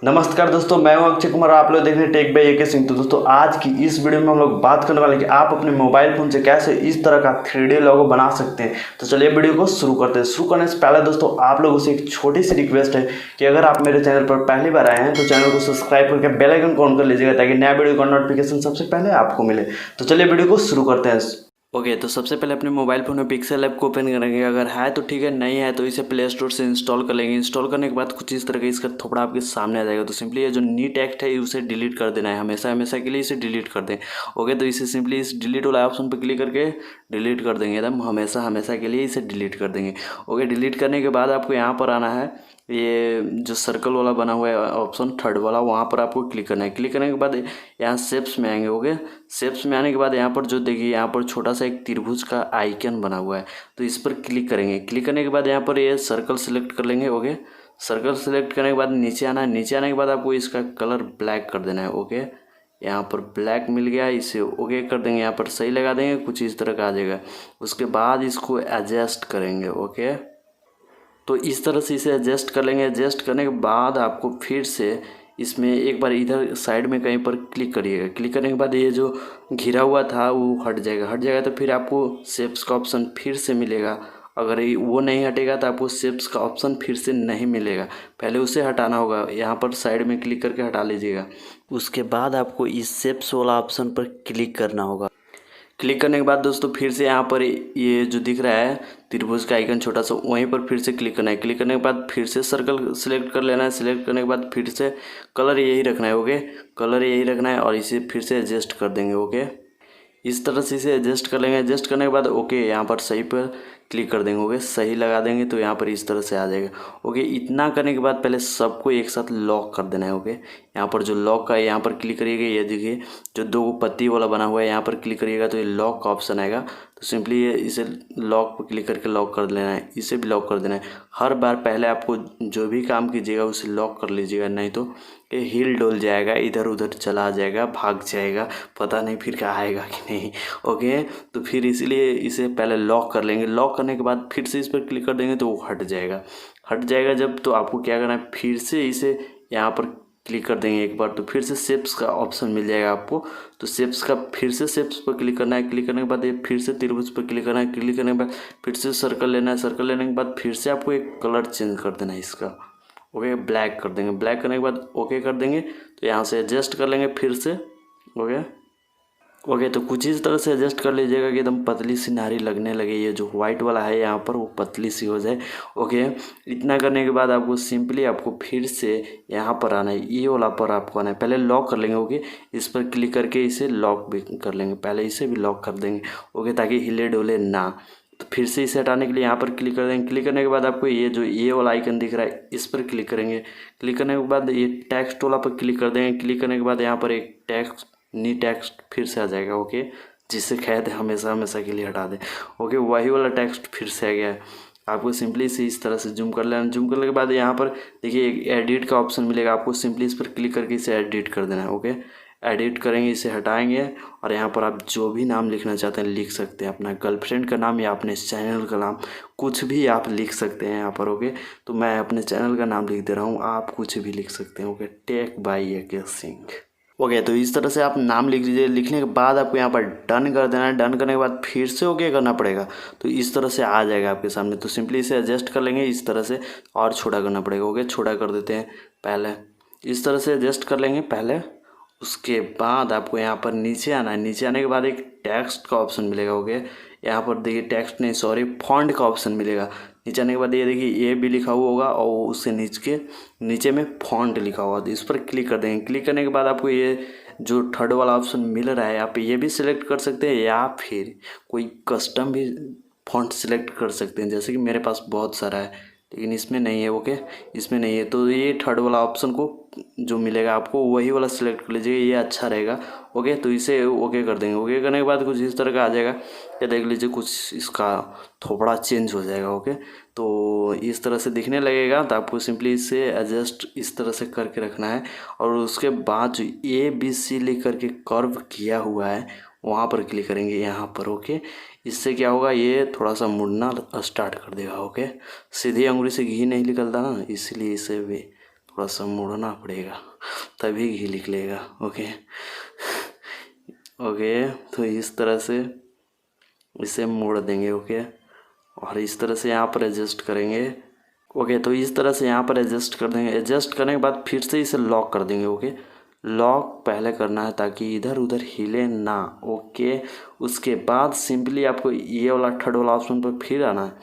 नमस्कार दोस्तों, मैं हूं अक्षय कुमार। आप लोग देख रहे हैं टेक बाय AK सिंह। तो दोस्तों आज की इस वीडियो में हम लोग बात करने वाले हैं कि आप अपने मोबाइल फोन से कैसे इस तरह का 3D लोगो बना सकते हैं। तो चलिए वीडियो को शुरू करते हैं। शुरू करने से पहले दोस्तों आप लोगों से एक छोटी सी रिक्वेस्ट है कि अगर आप मेरे चैनल पर पहली बार आए हैं तो चैनल को सब्सक्राइब करके बेल आइकन को ऑन कर लीजिएगा ताकि नया वीडियो का नोटिफिकेशन सबसे पहले आपको मिले। तो चलिए वीडियो को शुरू करते हैं। ओके तो सबसे पहले अपने मोबाइल फ़ोन में पिक्सल ऐप को ओपन करेंगे। अगर है तो ठीक है, नहीं है तो इसे प्ले स्टोर से इंस्टॉल कर लेंगे। इंस्टॉल करने के बाद कुछ इस तरह का इसका थोड़ा आपके सामने आ जाएगा। तो सिंपली ये जो नी टेक्स्ट है उसे डिलीट कर देना है, हमेशा हमेशा के लिए इसे डिलीट कर दें। ओके तो इसे सिंपली इस डिलीट वाला ऑप्शन पर क्लिक करके डिलीट कर देंगे, एकदम हमेशा हमेशा के लिए इसे डिलीट कर देंगे। ओके डिलीट करने के बाद आपको यहाँ पर आना है, ये जो सर्कल वाला बना हुआ है ऑप्शन थर्ड वाला, वहाँ पर आपको क्लिक करना है। क्लिक करने के बाद यहाँ शेप्स में आएंगे। ओके शेप्स में आने के बाद यहाँ पर जो देखिए यहाँ पर छोटा सा एक त्रिभुज का आइकन बना हुआ है, तो इस पर क्लिक करेंगे। क्लिक करने के बाद यहाँ पर ये सर्कल सेलेक्ट कर लेंगे। ओके सर्कल सेलेक्ट करने के बाद नीचे आना है। नीचे आने के बाद आपको इसका कलर ब्लैक कर देना है। ओके यहाँ पर ब्लैक मिल गया, इसे ओके कर देंगे। यहाँ पर सही लगा देंगे, कुछ इस तरह का आ जाएगा। उसके बाद इसको एडजस्ट करेंगे। ओके तो इस तरह से इसे एडजस्ट कर लेंगे। एडजस्ट करने के बाद आपको फिर से इसमें एक बार इधर साइड में कहीं पर क्लिक करिएगा। क्लिक करने के बाद ये जो घिरा हुआ था वो हट जाएगा। तो फिर आपको शेप्स का ऑप्शन फिर से मिलेगा। अगर वो नहीं हटेगा तो आपको शेप्स का ऑप्शन फिर से नहीं मिलेगा, पहले उसे हटाना होगा। यहाँ पर साइड में क्लिक करके हटा लीजिएगा। उसके बाद आपको इस शेप्स वाला ऑप्शन पर क्लिक करना होगा। क्लिक करने के बाद दोस्तों फिर से यहाँ पर ये जो दिख रहा है त्रिभुज का आइकन छोटा सा, वहीं पर फिर से क्लिक करना है। क्लिक करने के बाद फिर से सर्कल सिलेक्ट कर लेना है। सिलेक्ट करने के बाद फिर से कलर यही रखना है। ओके कलर यही रखना है और इसे फिर से एडजस्ट कर देंगे। ओके इस तरह से इसे एडजस्ट कर लेंगे। एडजस्ट करने के बाद ओके यहाँ पर सही पर क्लिक कर देंगे। ओके सही लगा देंगे तो यहाँ पर इस तरह से आ जाएगा। ओके इतना करने के बाद पहले सबको एक साथ लॉक कर देना है। ओके यहाँ पर जो लॉक का है यहाँ पर क्लिक करिएगा। ये देखिए जो दो पत्ती वाला बना हुआ है, यहाँ पर क्लिक करिएगा तो ये लॉक का ऑप्शन आएगा। तो सिंपली ये इसे लॉक पर क्लिक करके लॉक कर लेना है। इसे भी लॉक कर देना है। हर बार पहले आपको जो भी काम कीजिएगा उसे लॉक कर लीजिएगा, नहीं तो ये हिल डोल जाएगा, इधर उधर चला जाएगा, भाग जाएगा, पता नहीं फिर क्या आएगा कि नहीं। ओके तो फिर इसलिए इसे पहले लॉक कर लेंगे। लॉक करने के बाद फिर से इस पर क्लिक कर देंगे तो वो हट जाएगा। जब तो आपको क्या करना है, फिर से इसे यहाँ पर क्लिक कर देंगे एक बार, तो फिर से शेप्स का ऑप्शन मिल जाएगा आपको। तो शेप्स का फिर से शेप्स पर क्लिक करना है। क्लिक करने के बाद ये फिर से त्रिभुज पर क्लिक करना है। क्लिक करने के बाद फिर से सर्कल लेना है। सर्कल लेने के बाद फिर से आपको एक कलर चेंज कर देना है इसका। ओके ब्लैक कर देंगे। ब्लैक करने के बाद ओके कर देंगे। तो यहाँ से एडजस्ट कर लेंगे फिर से। ओके तो कुछ इस तरह से एडजस्ट कर लीजिएगा कि एकदम पतली सी नारी लगने लगे। ये जो वाइट वाला है यहाँ पर वो पतली सी हो जाए। ओके इतना करने के बाद आपको सिंपली आपको फिर से यहाँ पर आना है, ये वाला पर आपको आना है। पहले लॉक कर लेंगे। ओके इस पर क्लिक करके इसे लॉक भी कर लेंगे। पहले इसे भी लॉक कर देंगे। ओके ताकि हिले डोले ना। तो फिर से इसे हटाने के लिए यहाँ पर क्लिक कर देंगे। क्लिक करने के बाद आपको ये जो ये वाला आइकन दिख रहा है इस पर क्लिक करेंगे। क्लिक करने के बाद ये टेक्स्ट वाला पर क्लिक कर देंगे। क्लिक करने के बाद यहाँ पर एक टेक्स्ट नी टेक्स्ट फिर से आ जाएगा। ओके जिससे कैद हमेशा हमेशा के लिए हटा दें। ओके वही वाला टेक्स्ट फिर से आ गया है। आपको सिंपली से इस तरह से जूम कर लेना। जूम करने के बाद यहाँ पर देखिए एक एडिट का ऑप्शन मिलेगा, आपको सिंपली इस पर क्लिक करके इसे एडिट कर देना है। ओके एडिट करेंगे, इसे हटाएंगे और यहाँ पर आप जो भी नाम लिखना चाहते हैं लिख सकते हैं। अपना गर्लफ्रेंड का नाम या अपने चैनल का नाम कुछ भी आप लिख सकते हैं यहाँ पर। ओके तो मैं अपने चैनल का नाम लिख दे रहा हूँ, आप कुछ भी लिख सकते हैं। Okay tech by AK Singh. Okay तो इस तरह से आप नाम लिख लीजिए। लिखने के बाद आपको यहाँ पर डन कर देना है। डन करने के बाद फिर से ओके करना पड़ेगा, तो इस तरह से आ जाएगा आपके सामने। तो सिंपली इसे एडजस्ट कर लेंगे इस तरह से और छोटा करना पड़ेगा। ओके छोटा कर देते हैं पहले, इस तरह से एडजस्ट कर लेंगे पहले। उसके बाद आपको यहाँ पर नीचे आना है। नीचे आने के बाद एक टेक्स्ट का ऑप्शन मिलेगा। ओके यहाँ पर देखिए टेक्स्ट नहीं सॉरी फॉन्ट का ऑप्शन मिलेगा। नीचे आने के बाद ये देखिए ए भी लिखा हुआ होगा और उससे नीचे में फॉन्ट लिखा हुआ, तो इस पर क्लिक कर देंगे। क्लिक करने के बाद आपको ये जो थर्ड वाला ऑप्शन मिल रहा है आप ये भी सिलेक्ट कर सकते हैं या फिर कोई कस्टम भी फॉन्ट सिलेक्ट कर सकते हैं, जैसे कि मेरे पास बहुत सारा है लेकिन इसमें नहीं है। ओके इसमें नहीं है तो ये थर्ड वाला ऑप्शन को जो मिलेगा आपको वही वाला सिलेक्ट कर लीजिएगा, ये अच्छा रहेगा। ओके तो इसे ओके कर देंगे। ओके करने के बाद कुछ इस तरह का आ जाएगा। ये देख लीजिए कुछ इसका थोड़ा चेंज हो जाएगा। ओके तो इस तरह से दिखने लगेगा। तो आपको सिंपली इसे एडजस्ट इस तरह से करके रखना है और उसके बाद जो ABC लिख करके कर्व किया हुआ है वहाँ पर क्लिक करेंगे यहाँ पर। ओके इससे क्या होगा, ये थोड़ा सा मुड़ना स्टार्ट कर देगा। ओके सीधी अंगुली से घी नहीं निकलता ना, इसलिए इसे भी थोड़ा सा मोड़ना पड़ेगा तभी घी निकलेगा। ओके ओके, तो इस तरह से इसे मोड़ देंगे। ओके, और इस तरह से यहाँ पर एडजस्ट करेंगे। ओके, तो इस तरह से यहाँ पर एडजस्ट कर देंगे। एडजस्ट करने के बाद फिर से इसे लॉक कर देंगे। ओके, लॉक पहले करना है ताकि इधर उधर हिले ना। ओके, उसके बाद सिंपली आपको ये वाला थर्ड वाला ऑप्शन पर फिर आना है।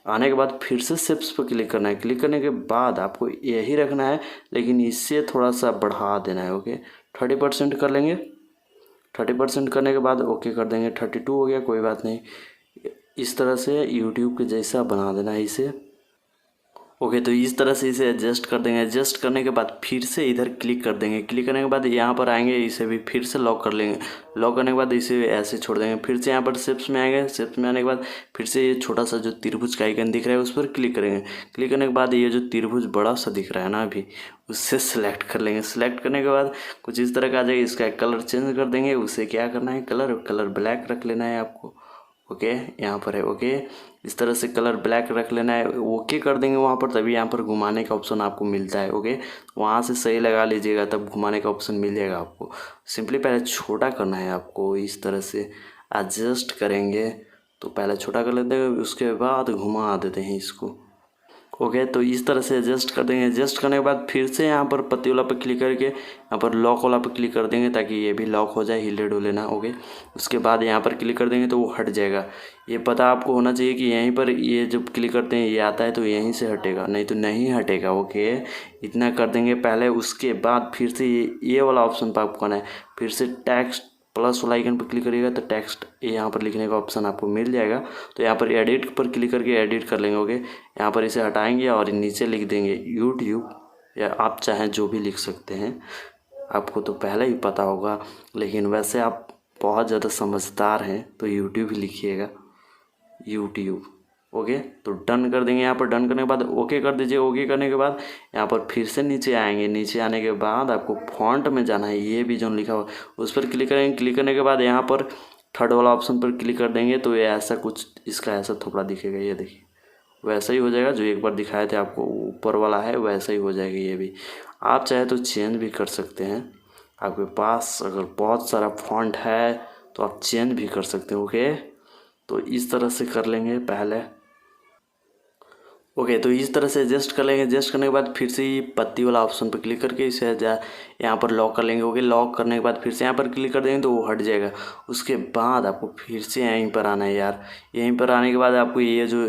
आने के बाद फिर से शेप्स पर क्लिक करना है। क्लिक करने के बाद आपको यही रखना है, लेकिन इससे थोड़ा सा बढ़ा देना है। ओके, 30% कर लेंगे। 30% करने के बाद ओके कर देंगे। 32 हो गया, कोई बात नहीं। इस तरह से यूट्यूब के जैसा बना देना है इसे। ओके, तो इस तरह से इसे एडजस्ट कर देंगे। एडजस्ट करने के बाद फिर से इधर क्लिक कर देंगे। क्लिक करने के बाद यहाँ पर आएंगे, इसे भी फिर से लॉक कर लेंगे। लॉक करने के बाद इसे ऐसे छोड़ देंगे। फिर से यहाँ पर शेप्स में आएंगे। शेप्स में आने के बाद फिर से ये छोटा सा जो त्रिभुज का आइकन दिख रहा है उस पर क्लिक करेंगे। क्लिक करने के बाद ये जो त्रिभुज बड़ा सा दिख रहा है ना अभी, उससे सिलेक्ट कर लेंगे। सिलेक्ट करने के बाद कुछ इस तरह का आ जाएगा। इसका कलर चेंज कर देंगे। उसे क्या करना है, कलर ब्लैक रख लेना है आपको। ओके, यहाँ पर है। ओके, इस तरह से कलर ब्लैक रख लेना है। ओके कर देंगे वहाँ पर, तभी यहाँ पर घुमाने का ऑप्शन आपको मिलता है। ओके, वहाँ से सही लगा लीजिएगा, तब घुमाने का ऑप्शन मिल जाएगा आपको। सिंपली पहले छोटा करना है आपको। इस तरह से एडजस्ट करेंगे, तो पहले छोटा कर लेते हैं, उसके बाद घुमा देते हैं इसको। ओके, तो इस तरह से एडजस्ट कर देंगे। एडजस्ट करने के बाद फिर से यहाँ पर पत्ती वाला पर क्लिक करके यहाँ पर लॉक वाला पर क्लिक कर देंगे ताकि ये भी लॉक हो जाए, हिले डुले ना। ओके, उसके बाद यहाँ पर क्लिक कर देंगे तो वो हट जाएगा। ये पता आपको होना चाहिए कि यहीं पर ये जब क्लिक करते हैं ये आता है तो यहीं से हटेगा, नहीं तो नहीं हटेगा। ओके, इतना कर देंगे पहले। उसके बाद फिर से ये वाला ऑप्शन पर आपको आना है। फिर से टेक्स्ट प्लस वाला आइकन पर क्लिक करिएगा तो टेक्स्ट यहाँ पर लिखने का ऑप्शन आपको मिल जाएगा। तो यहाँ पर एडिट पर क्लिक करके एडिट कर लेंगे। ओके, यहाँ पर इसे हटाएंगे और नीचे लिख देंगे यूट्यूब, या आप चाहें जो भी लिख सकते हैं। आपको तो पहले ही पता होगा, लेकिन वैसे आप बहुत ज़्यादा समझदार हैं तो यूट्यूब ही लिखिएगा, यूट्यूब। ओके, तो डन कर देंगे। यहाँ पर डन करने के बाद ओके कर दीजिए। ओके करने के बाद यहाँ पर फिर से नीचे आएंगे। नीचे आने के बाद आपको फॉन्ट में जाना है, ये भी जो लिखा हुआ उस पर क्लिक करेंगे। क्लिक करने के बाद यहाँ पर थर्ड वाला ऑप्शन पर क्लिक कर देंगे तो ये ऐसा कुछ इसका ऐसा थोड़ा दिखेगा। ये देखिए, वैसा ही हो जाएगा जो एक बार दिखाए थे आपको, ऊपर वाला है वैसा ही हो जाएगा। ये भी आप चाहे तो चेंज भी कर सकते हैं। आपके पास अगर बहुत सारा फॉन्ट है तो आप चेंज भी कर सकते हैं। ओके, तो इस तरह से कर लेंगे पहले। ओके, तो इस तरह से एडजस्ट कर लेंगे। एडजस्ट करने के बाद फिर से ये पत्ती वाला ऑप्शन पर क्लिक करके इसे यहाँ पर लॉक कर लेंगे। ओके, लॉक करने के बाद फिर से यहाँ पर क्लिक कर देंगे तो वो हट जाएगा। उसके बाद आपको फिर से यहीं पर आना है यार। यहीं पर आने के बाद आपको ये जो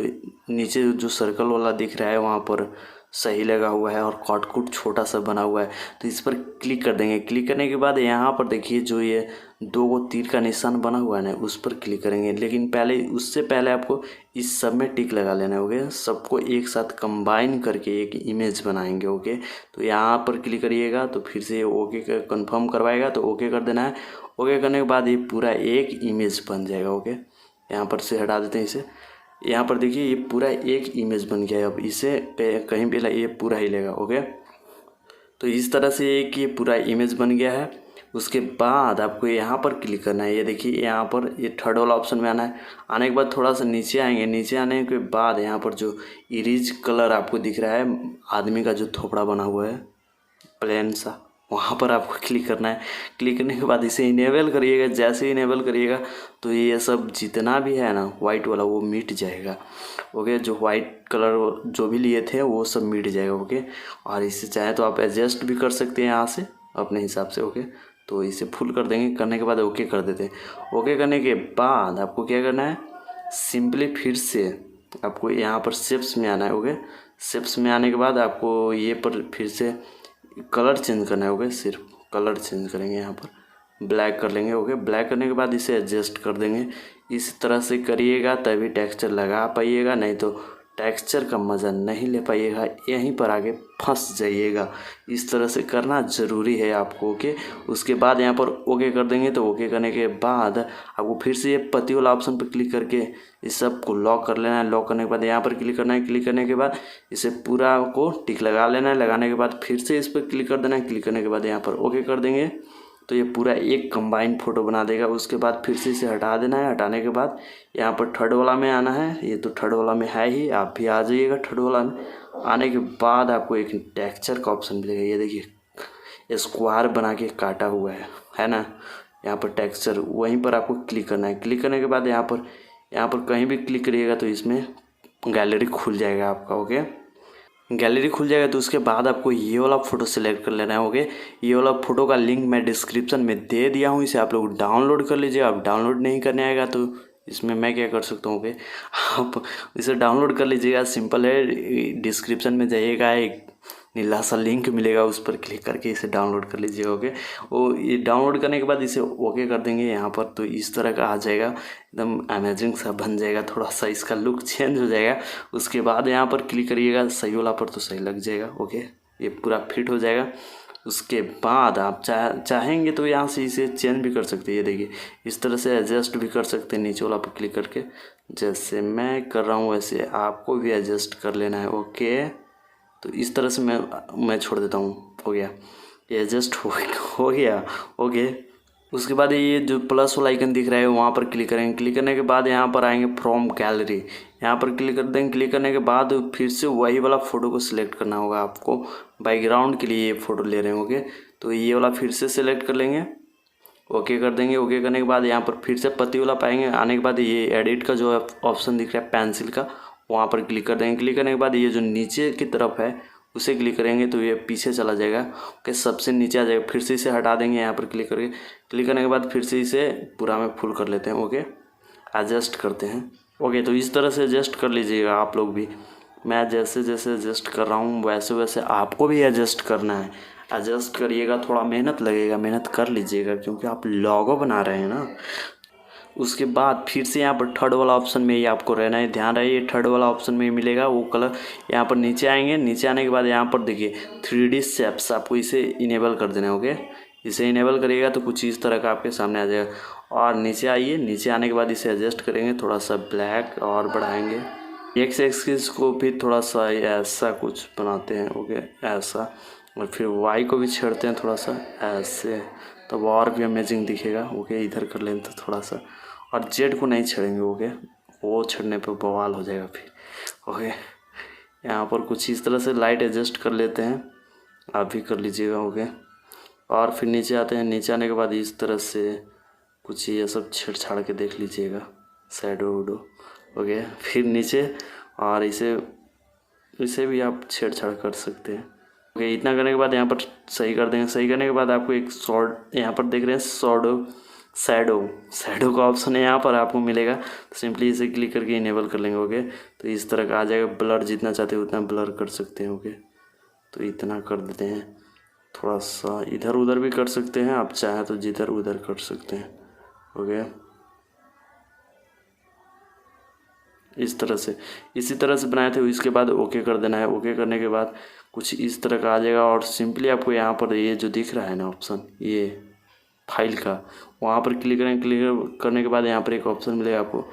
नीचे जो सर्कल वाला दिख रहा है वहाँ पर सही लगा हुआ है और कॉटकुट छोटा सा बना हुआ है, तो इस पर क्लिक कर देंगे। क्लिक करने के बाद यहाँ पर देखिए जो ये 2 तीर का निशान बना हुआ है ना, उस पर क्लिक करेंगे। लेकिन पहले उससे पहले आपको इस सब में टिक लगा लेना है। ओके, सबको एक साथ कंबाइन करके एक इमेज बनाएंगे। ओके, तो यहाँ पर क्लिक करिएगा तो फिर से ओके कंफर्म करवाएगा तो ओके कर देना है। ओके करने के बाद ये पूरा एक इमेज बन जाएगा। ओके, यहाँ पर से हटा देते हैं इसे। यहाँ पर देखिए ये पूरा एक इमेज बन गया है। अब इसे कहीं भी ये पूरा ही लेगा। ओके, तो इस तरह से एक ये पूरा इमेज बन गया है। उसके बाद आपको यहाँ पर क्लिक करना है। ये देखिए यहाँ पर ये थर्ड वाला ऑप्शन में आना है। आने के बाद थोड़ा सा नीचे आएंगे। नीचे आने के बाद यहाँ पर जो इरेज कलर आपको दिख रहा है, आदमी का जो थोपड़ा बना हुआ है प्लेन सा, वहाँ पर आपको क्लिक करना है। क्लिक करने के बाद इसे इनेबल करिएगा। जैसे ही इनेबल करिएगा तो ये सब जितना भी है ना वाइट वाला वो मिट जाएगा। ओके, जो वाइट कलर जो भी लिए थे वो सब मिट जाएगा। ओके, और इसे चाहे तो आप एडजस्ट भी कर सकते हैं यहाँ से अपने हिसाब से। ओके, तो इसे फुल कर देंगे। करने के बाद ओके कर देते हैं। ओके करने के बाद आपको क्या करना है, सिंपली फिर से आपको यहाँ पर शेप्स में आना है। ओके, शेप्स में आने के बाद आपको ये पर फिर से कलर चेंज करना है। ओके, सिर्फ कलर चेंज करेंगे, यहाँ पर ब्लैक कर लेंगे। ओके, ब्लैक करने के बाद इसे एडजस्ट कर देंगे। इस तरह से करिएगा तभी टेक्सचर लगा पाइएगा, नहीं तो टेक्सचर का मज़ा नहीं ले पाइएगा, यहीं पर आगे फंस जाइएगा। इस तरह से करना ज़रूरी है आपको। ओके, उसके बाद यहाँ पर ओके कर देंगे। तो ओके करने के बाद आपको फिर से ये पत्ती वाला ऑप्शन पर क्लिक करके इस सब को लॉक कर लेना है। लॉक करने के बाद यहाँ पर क्लिक करना है। क्लिक करने के बाद इसे पूरा को टिक लगा लेना है। लगाने के बाद फिर से इस पर क्लिक कर देना है। क्लिक करने के बाद यहाँ पर ओके कर देंगे। तो ये पूरा एक कंबाइंड फ़ोटो बना देगा। उसके बाद फिर से इसे हटा देना है। हटाने के बाद यहाँ पर थर्ड वाला में आना है। ये तो थर्ड वाला में है ही, आप भी आ जाइएगा थर्ड वाला में। आने के बाद आपको एक टेक्सचर का ऑप्शन मिलेगा। ये देखिए स्क्वायर बना के काटा हुआ है ना। यहाँ पर टेक्सचर, वहीं पर आपको क्लिक करना है। क्लिक करने के बाद यहाँ पर कहीं भी क्लिक करिएगा तो इसमें गैलरी खुल जाएगा आपका। ओके, गैलरी खुल जाएगा। तो उसके बाद आपको ये वाला फ़ोटो सेलेक्ट कर लेना है। ओके, ये वाला फ़ोटो का लिंक मैं डिस्क्रिप्शन में दे दिया हूँ, इसे आप लोग डाउनलोड कर लीजिए। आप डाउनलोड नहीं करने आएगा तो इसमें मैं क्या कर सकता हूँ। ओके, आप इसे डाउनलोड कर लीजिएगा, सिंपल है। डिस्क्रिप्शन में जाइएगा, एक नीला सा लिंक मिलेगा, उस पर क्लिक करके इसे डाउनलोड कर लीजिएगा। ओके, वो ये डाउनलोड करने के बाद इसे ओके कर देंगे यहाँ पर, तो इस तरह का आ जाएगा, एकदम अमेजिंग सा बन जाएगा। थोड़ा सा इसका लुक चेंज हो जाएगा। उसके बाद यहाँ पर क्लिक करिएगा सही वाला पर, तो सही लग जाएगा। ओके, ये पूरा फिट हो जाएगा। उसके बाद आप चाहेंगे तो यहाँ से इसे चेंज भी कर सकते हैं। ये देखिए इस तरह से एडजस्ट भी कर सकते हैं, नीचे वाला पर क्लिक करके। जैसे मैं कर रहा हूँ वैसे आपको भी एडजस्ट कर लेना है। ओके, तो इस तरह से मैं छोड़ देता हूँ। हो गया, ये एडजस्ट हो गया। ओके, उसके बाद ये जो प्लस वाला आइकन दिख रहा है वहाँ पर क्लिक करेंगे। क्लिक करने के बाद यहाँ पर आएंगे फ्रॉम गैलरी, यहाँ पर क्लिक कर देंगे। क्लिक करने के बाद फिर से वही वाला फ़ोटो को सिलेक्ट करना होगा आपको। बैकग्राउंड के लिए ये फ़ोटो ले रहे होंगे, तो ये वाला फिर से सिलेक्ट कर लेंगे। ओके कर देंगे। ओके करने के बाद यहाँ पर फिर से पत्ती वाला पाएंगे। आने के बाद ये एडिट का जो ऑप्शन दिख रहा है पेंसिल का, वहाँ पर क्लिक कर देंगे। क्लिक करने के बाद ये जो नीचे की तरफ है उसे क्लिक करेंगे तो ये पीछे चला जाएगा। ओके, सबसे नीचे आ जाएगा। फिर से इसे हटा देंगे यहाँ पर क्लिक करके। क्लिक करने के बाद फिर से इसे पूरा में फुल कर लेते हैं। ओके, एडजस्ट करते हैं। ओके, तो इस तरह से एडजस्ट कर लीजिएगा आप लोग भी। मैं जैसे जैसे एडजस्ट कर रहा हूँ वैसे वैसे आपको भी एडजस्ट करना है। एडजस्ट करिएगा, थोड़ा मेहनत लगेगा, मेहनत कर लीजिएगा क्योंकि आप लोगो बना रहे हैं ना। उसके बाद फिर से यहाँ पर थर्ड वाला ऑप्शन में ही आपको रहना है। ध्यान रहे, थर्ड वाला ऑप्शन में ही मिलेगा वो कलर। यहाँ पर नीचे आएंगे। नीचे आने के बाद यहाँ पर देखिए 3D शेप्स, आपको इसे इनेबल कर देना है। ओके, इसे इनेबल करिएगा तो कुछ इस तरह का आपके सामने आ जाएगा। और नीचे आइए, नीचे आने के बाद इसे एडजस्ट करेंगे, थोड़ा सा ब्लैक और बढ़ाएंगे। एक्स एक्सिस को भी थोड़ा सा ऐसा कुछ बनाते हैं। ओके, ऐसा, और फिर वाई को भी छेड़ते हैं थोड़ा सा ऐसे, तब और भी अमेजिंग दिखेगा। ओके, इधर कर लें तो थोड़ा सा, और जेड को नहीं छेड़ेंगे। ओके, वो छेड़ने पे बवाल हो जाएगा फिर। ओके, यहाँ पर कुछ इस तरह से लाइट एडजस्ट कर लेते हैं, आप भी कर लीजिएगा। ओके, और फिर नीचे आते हैं। नीचे आने के बाद इस तरह से कुछ ये सब छेड़छाड़ के देख लीजिएगा, शैडो वूडो। ओके, फिर नीचे, और इसे भी आप छेड़छाड़ कर सकते हैं। ओके, इतना करने के बाद यहाँ पर सही कर देंगे। सही करने के बाद आपको एक शॉर्ट यहाँ पर देख रहे हैं शैडो का ऑप्शन है, यहाँ पर आपको मिलेगा। तो सिंपली इसे क्लिक करके इनेबल कर लेंगे। ओके, तो इस तरह का आ जाएगा। ब्लर जितना चाहते हैं उतना ब्लर कर सकते हैं। ओके, तो इतना कर देते हैं। थोड़ा सा इधर उधर भी कर सकते हैं, आप चाहें तो जिधर उधर कर सकते हैं। ओके, इस तरह से, इसी तरह से बनाए थे। इसके बाद ओके कर देना है। ओके करने के बाद कुछ इस तरह का आ जाएगा। और सिंपली आपको यहाँ पर ये जो दिख रहा है ना ऑप्शन, ये फाइल का, वहाँ पर क्लिक करें। क्लिक करने के बाद यहाँ पर एक ऑप्शन मिलेगा आपको,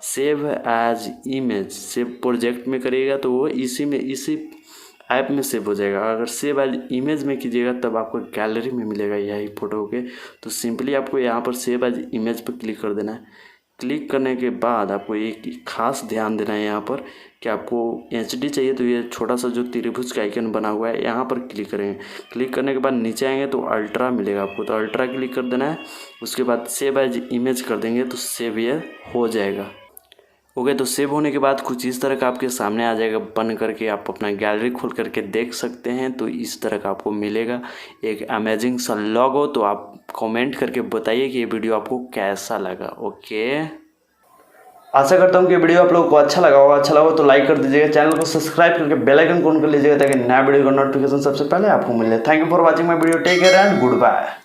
save as image. Save project में करिएगा तो वो इसी ऐप में सेव हो जाएगा। अगर सेव एज इमेज में कीजिएगा तब आपको गैलरी में मिलेगा यही फ़ोटो। के तो सिंपली आपको यहाँ पर सेव एज इमेज पर क्लिक कर देना है। क्लिक करने के बाद आपको एक खास ध्यान देना है यहाँ पर कि आपको HD चाहिए तो ये छोटा सा जो त्रिभुज का आइकन बना हुआ है यहाँ पर क्लिक करेंगे। क्लिक करने के बाद नीचे आएंगे तो अल्ट्रा मिलेगा आपको, तो अल्ट्रा क्लिक कर देना है। उसके बाद सेव एज इमेज कर देंगे तो सेव ये हो जाएगा। ओके, तो सेव होने के बाद कुछ इस तरह का आपके सामने आ जाएगा बन करके। आप अपना गैलरी खोल करके देख सकते हैं। तो इस तरह का आपको मिलेगा एक अमेजिंग सा लोगो। तो आप कमेंट करके बताइए कि ये वीडियो आपको कैसा लगा। ओके, आशा करता हूँ कि वीडियो आप लोगों को अच्छा लगा होगा। अच्छा लगा तो लाइक कर दीजिएगा, चैनल को सब्सक्राइब करके बेल आइकन ऑन कर लीजिएगा ताकि नया वीडियो का नोटिफिकेशन सबसे पहले आपको मिले। Thank you for watching my video. Take care and good bye.